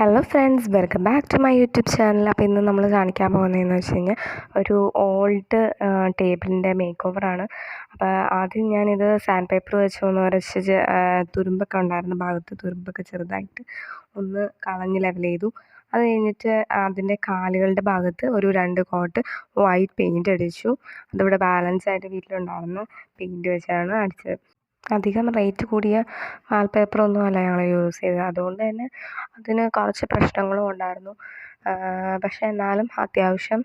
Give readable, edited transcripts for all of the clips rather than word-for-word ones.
Hello friends, welcome back to my YouTube channel. അപ്പോൾ ഇന്ന് നമ്മൾ കാണിക്കാൻ പോകുന്നതെന്ന് വെച്ച് കഴിഞ്ഞാൽ ഒരു ഓൾഡ് ടേബിളിൻ്റെ മേക്ക് ഓവറാണ്. അപ്പോൾ ആദ്യം ഞാനിത് സാൻഡ് പേപ്പർ വെച്ച് ഒന്ന് ഉരച്ച് തുരുമ്പൊക്കെ ഉണ്ടായിരുന്ന ഭാഗത്ത് തുരുമ്പൊക്കെ ചെറുതായിട്ട് ഒന്ന് കളഞ്ഞ് ലെവൽ ചെയ്തു. അത് കഴിഞ്ഞിട്ട് അതിൻ്റെ കാലുകളുടെ ഭാഗത്ത് ഒരു 2 കോട്ട് വൈറ്റ് പെയിൻറ്റ് അടിച്ചു. അതിവിടെ ബാലൻസ് ആയിട്ട് വീട്ടിലുണ്ടായിരുന്ന പെയിൻറ്റ് വെച്ചാണ് അടിച്ചത്. അധികം റേറ്റ് കൂടിയ വാൾപേപ്പറൊന്നും അല്ല ഞങ്ങൾ യൂസ് ചെയ്തത്. അതുകൊണ്ട് തന്നെ അതിന് കുറച്ച് പ്രശ്നങ്ങളും ഉണ്ടായിരുന്നു. പക്ഷേ എന്നാലും അത്യാവശ്യം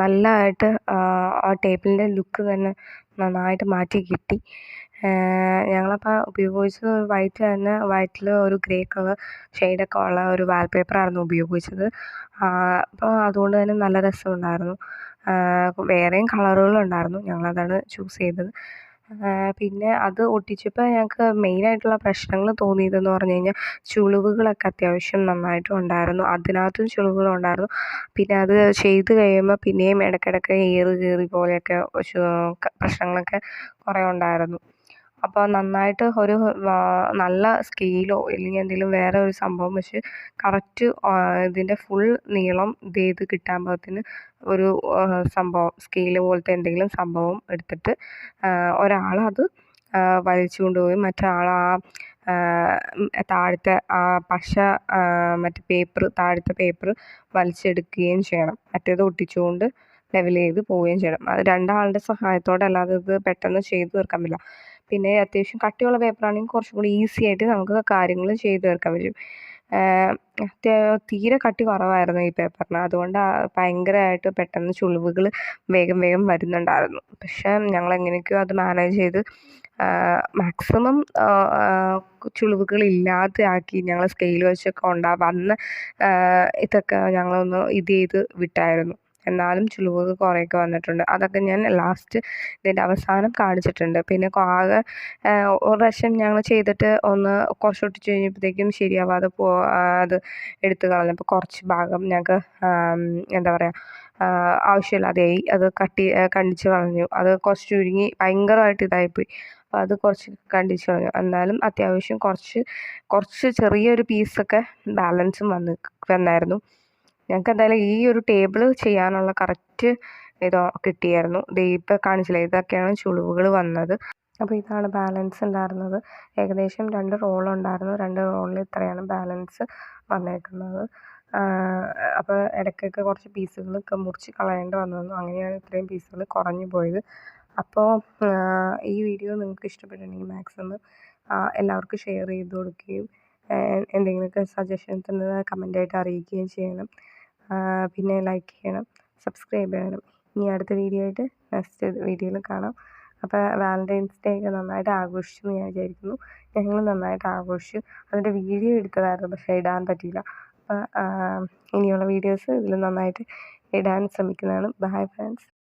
നല്ലതായിട്ട് ആ ടേബിളിൻ്റെ ലുക്ക് തന്നെ നന്നായിട്ട് മാറ്റി കിട്ടി. ഞങ്ങളപ്പോൾ ഉപയോഗിച്ചത് വൈറ്റ് തന്നെ, വൈറ്റിൽ ഒരു ഗ്രേ കളർ ഷെയ്ഡൊക്കെ ഉള്ള ഒരു വാൾപേപ്പറായിരുന്നു ഉപയോഗിച്ചത്. അപ്പോൾ അതുകൊണ്ട് തന്നെ നല്ല രസമുണ്ടായിരുന്നു. വേറെയും കളറുകളുണ്ടായിരുന്നു, ഞങ്ങളതാണ് ചൂസ് ചെയ്തത്. പിന്നെ അത് ഒട്ടിച്ചപ്പോൾ ഞങ്ങൾക്ക് മെയിനായിട്ടുള്ള പ്രശ്നങ്ങൾ തോന്നിയതെന്ന് പറഞ്ഞു കഴിഞ്ഞാൽ ചുളിവുകളൊക്കെ അത്യാവശ്യം നന്നായിട്ടും ഉണ്ടായിരുന്നു. അതിനകത്തും ചുളിവുകളുണ്ടായിരുന്നു. പിന്നെ അത് ചെയ്ത് കഴിയുമ്പോൾ പിന്നെയും ഇടയ്ക്കിടയ്ക്ക് കയറി പോലെയൊക്കെ പ്രശ്നങ്ങളൊക്കെ കുറേ ഉണ്ടായിരുന്നു. അപ്പോൾ നന്നായിട്ട് ഒരു നല്ല സ്കെയിലോ ഇല്ലെങ്കിൽ എന്തെങ്കിലും വേറെ ഒരു സംഭവം വെച്ച് കറക്റ്റ് ഇതിൻ്റെ ഫുൾ നീളം ഇത് ചെയ്ത് കിട്ടാൻ പാകത്തിന് ഒരു സംഭവം സ്കെയില് പോലത്തെ എന്തെങ്കിലും സംഭവം എടുത്തിട്ട് ഒരാളത് വലിച്ചു കൊണ്ടുപോയി മറ്റൊരാൾ താഴത്തെ പശ മറ്റേ താഴത്തെ പേപ്പർ വലിച്ചെടുക്കുകയും ചെയ്യണം. മറ്റേത് ഒട്ടിച്ചുകൊണ്ട് ലെവൽ ചെയ്ത് പോവുകയും ചെയ്യണം. അത് 2 ആളുടെ സഹായത്തോടെ അല്ലാതെ ഇത് പെട്ടെന്ന് ചെയ്തു തീർക്കാൻ പറ്റില്ല. പിന്നെ അത്യാവശ്യം കട്ടിയുള്ള പേപ്പറാണെങ്കിൽ കുറച്ചും കൂടി ഈസി ആയിട്ട് നമുക്ക് കാര്യങ്ങൾ ചെയ്തു തീർക്കാൻ പറ്റും. തീരെ കട്ടി കുറവായിരുന്നു ഈ പേപ്പറിന്. അതുകൊണ്ട് ഭയങ്കരമായിട്ട് പെട്ടെന്ന് ചുളിവുകൾ വേഗം വരുന്നുണ്ടായിരുന്നു. പക്ഷേ ഞങ്ങൾ എങ്ങനെയൊക്കെയോ അത് മാനേജ് ചെയ്ത് മാക്സിമം ചുളിവുകളില്ലാതെ ആക്കി. ഞങ്ങൾ സ്കെയിൽ വെച്ചൊക്കെ വന്ന ഇതൊക്കെ ഞങ്ങളൊന്ന് ഇത് ചെയ്ത് വിട്ടായിരുന്നു. എന്നാലും ചുളിവുകൾ കുറേയൊക്കെ വന്നിട്ടുണ്ട്. അതൊക്കെ ഞാൻ ലാസ്റ്റ് ഇതിൻ്റെ അവസാനം കാണിച്ചിട്ടുണ്ട്. പിന്നെ ആകെ ഒരു പ്രാവശ്യം ഞങ്ങൾ ചെയ്തിട്ട് ഒന്ന് കുറച്ച് ഒട്ടിച്ച് കഴിഞ്ഞപ്പോഴത്തേക്കും ശരിയാവാതെ അത് എടുത്ത് കളഞ്ഞപ്പോൾ കുറച്ച് ഭാഗം ഞങ്ങൾക്ക് എന്താ പറയുക ആവശ്യമില്ലാതെയായി. അത് കണ്ടിച്ച് കളഞ്ഞു. അത് കുറച്ച് ചുരുങ്ങി ഭയങ്കരമായിട്ട് ഇതായിപ്പോയി. അപ്പോൾ അത് കുറച്ച് കണ്ടിച്ച് കളഞ്ഞു. എന്നാലും അത്യാവശ്യം കുറച്ച് ചെറിയൊരു പീസൊക്കെ ബാലൻസും വന്നായിരുന്നു. ഞങ്ങൾക്ക് എന്തായാലും ഈ ഒരു ടേബിൾ ചെയ്യാനുള്ള കറക്റ്റ് ഇതോ കിട്ടിയായിരുന്നു. ഇപ്പോൾ കാണിച്ചില്ലേ, ഇതൊക്കെയാണ് ചുളിവുകൾ വന്നത്. അപ്പോൾ ഇതാണ് ബാലൻസ് ഉണ്ടായിരുന്നത്. ഏകദേശം 2 റോളുണ്ടായിരുന്നു. 2 റോളിൽ ഇത്രയാണ് ബാലൻസ് വന്നേക്കുന്നത്. അപ്പോൾ ഇടയ്ക്കൊക്കെ കുറച്ച് പീസുകളൊക്കെ മുറിച്ച് കളയേണ്ടി വന്നു. അങ്ങനെയാണ് ഇത്രയും പീസുകൾ കുറഞ്ഞു പോയത്. അപ്പോൾ ഈ വീഡിയോ നിങ്ങൾക്ക് ഇഷ്ടപ്പെട്ടിട്ടുണ്ടെങ്കിൽ മാക്സിമം എല്ലാവർക്കും ഷെയർ ചെയ്ത് കൊടുക്കുകയും എന്തെങ്കിലുമൊക്കെ സജഷൻസ് ഉണ്ടെങ്കിൽ കമൻ്റായിട്ട് അറിയിക്കുകയും ചെയ്യണം. പിന്നെ ലൈക്ക് ചെയ്യണം, സബ്സ്ക്രൈബ് ചെയ്യണം. ഇനി അടുത്ത വീഡിയോ ആയിട്ട് നെക്സ്റ്റ് വീഡിയോയിൽ കാണാം. അപ്പോൾ വാലൻറ്റൈൻസ് ഡേ ഒക്കെ നന്നായിട്ട് ആഘോഷിച്ചു എന്ന് ഞാൻ വിചാരിക്കുന്നു. ഞങ്ങൾ നന്നായിട്ട് ആഘോഷിച്ചു. അതിൻ്റെ വീഡിയോ എടുത്തതായിരുന്നു, പക്ഷേ ഇടാൻ പറ്റിയില്ല. അപ്പോൾ ഇനിയുള്ള വീഡിയോസ് ഇതിൽ നന്നായിട്ട് ഇടാൻ ശ്രമിക്കുന്നതാണ്. Bye friends.